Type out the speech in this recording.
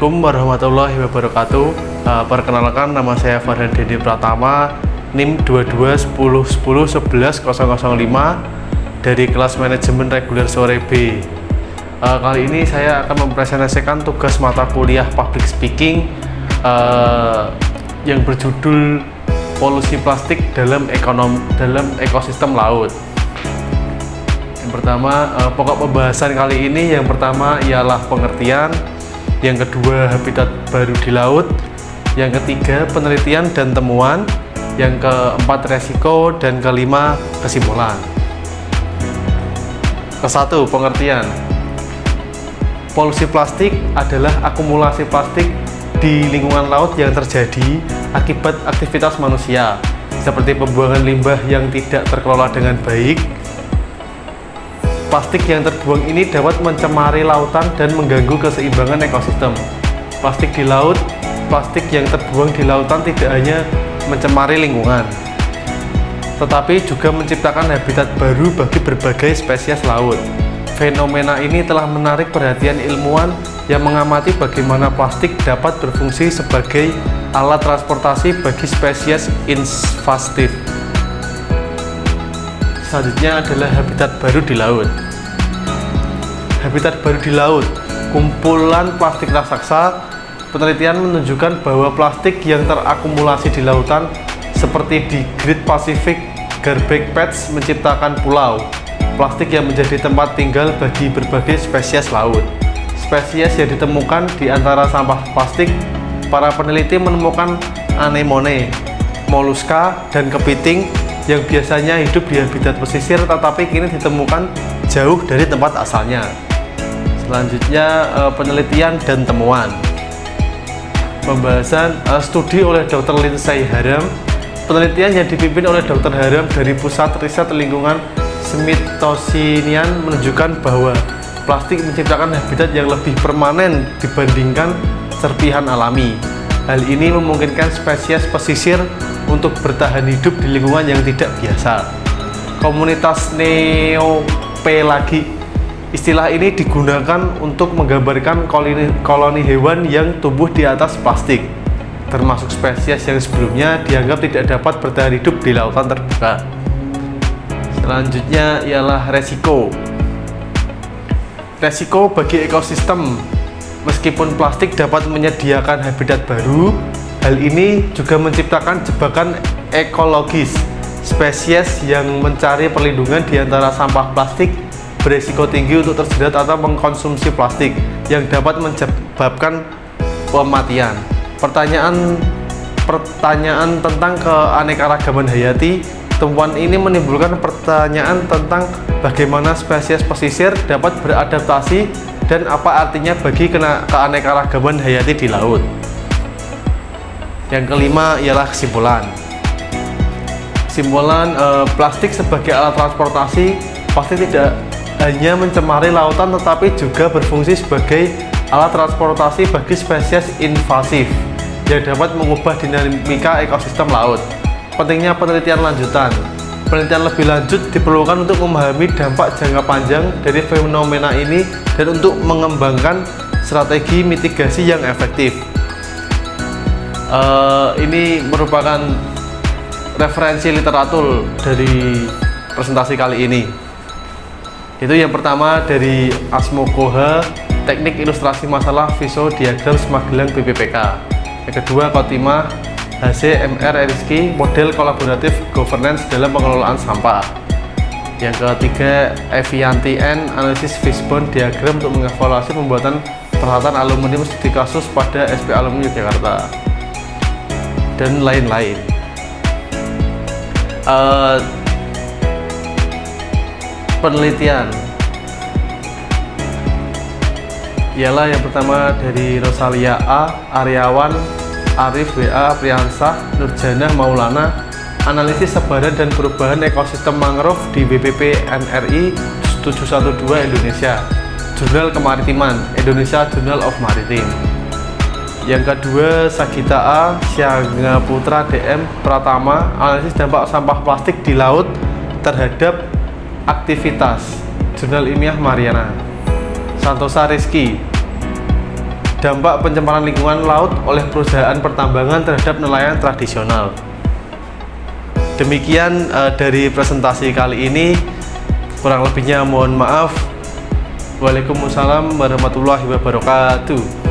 Assalamualaikum warahmatullahi wabarakatuh. Perkenalkan, nama saya Farhan Dendi Pratama, NIM 2210111005 dari kelas manajemen reguler sore B. Kali ini saya akan mempresentasikan tugas mata kuliah public speaking yang berjudul polusi plastik dalam ekosistem laut. Yang pertama, pokok pembahasan kali ini yang pertama ialah pengertian, yang kedua habitat baru di laut, yang ketiga penelitian dan temuan, yang keempat resiko, dan kelima kesimpulan. Kesatu, pengertian. Polusi plastik adalah akumulasi plastik di lingkungan laut yang terjadi akibat aktivitas manusia, seperti pembuangan limbah yang tidak terkelola dengan baik. Plastik yang terbuang ini dapat mencemari lautan dan mengganggu keseimbangan ekosistem. Plastik di laut, plastik yang terbuang di lautan tidak hanya mencemari lingkungan, tetapi juga menciptakan habitat baru bagi berbagai spesies laut. Fenomena ini telah menarik perhatian ilmuwan yang mengamati bagaimana plastik dapat berfungsi sebagai alat transportasi bagi spesies invasif. Selanjutnya adalah habitat baru di laut. Habitat baru di laut, kumpulan plastik raksasa. Penelitian menunjukkan bahwa plastik yang terakumulasi di lautan seperti di Great Pacific Garbage Patch menciptakan pulau plastik yang menjadi tempat tinggal bagi berbagai spesies laut. Spesies yang ditemukan di antara sampah plastik, para peneliti menemukan anemone, moluska, dan kepiting yang biasanya hidup di habitat pesisir tetapi kini ditemukan jauh dari tempat asalnya. Selanjutnya, penelitian dan temuan. Pembahasan studi oleh Dr. Lindsay Haram. Penelitian yang dipimpin oleh Dr. Haram dari Pusat Riset Lingkungan Smithsonian menunjukkan bahwa plastik menciptakan habitat yang lebih permanen dibandingkan serpihan alami. Hal ini memungkinkan spesies pesisir untuk bertahan hidup di lingkungan yang tidak biasa. Komunitas neopelagi. Istilah ini digunakan untuk menggambarkan koloni hewan yang tumbuh di atas plastik, termasuk spesies yang sebelumnya dianggap tidak dapat bertahan hidup di lautan terbuka. Selanjutnya ialah resiko. Resiko bagi ekosistem. Meskipun plastik dapat menyediakan habitat baru, hal ini juga menciptakan jebakan ekologis. Spesies yang mencari perlindungan di antara sampah plastik beresiko tinggi untuk terjerat atau mengkonsumsi plastik yang dapat menyebabkan kematian. Pertanyaan tentang keanekaragaman hayati. Temuan ini menimbulkan pertanyaan tentang bagaimana spesies pesisir dapat beradaptasi dan apa artinya bagi keanekaragaman hayati di laut. Yang kelima ialah kesimpulan. Kesimpulan, plastik sebagai alat transportasi pasti tidak hanya mencemari lautan tetapi juga berfungsi sebagai alat transportasi bagi spesies invasif yang dapat mengubah dinamika ekosistem laut. Pentingnya penelitian lanjutan. Penelitian lebih lanjut diperlukan untuk memahami dampak jangka panjang dari fenomena ini dan untuk mengembangkan strategi mitigasi yang efektif. Ini merupakan referensi literatur dari presentasi kali ini. Itu yang pertama dari Asmo Koha, teknik ilustrasi masalah Visodiagram Magelang BPPK. Yang kedua Khotimah HCMR Rizky, model kolaboratif governance dalam pengelolaan sampah. Yang ketiga Evianti N, analisis fishbone diagram untuk mengevaluasi pembuatan peralatan aluminium studi kasus pada SP Alumni Yogyakarta, dan lain-lain. Penelitian ialah yang pertama dari Rosalia A, Aryawan, Arif WA, Priyansah, Nurjana Maulana, analisis sebaran dan perubahan ekosistem mangrove di WPP NRI 712 Indonesia, Jurnal Kemaritiman, Indonesia Journal of Maritime. Yang kedua Sagita A, Syangga Putra DM Pratama, analisis dampak sampah plastik di laut terhadap aktivitas, Jurnal Ilmiah Mariana. Santosa Rizky dampak pencemaran lingkungan laut oleh perusahaan pertambangan terhadap nelayan tradisional. Demikian dari presentasi kali ini, kurang lebihnya mohon maaf. Waalaikumsalam warahmatullahi wabarakatuh.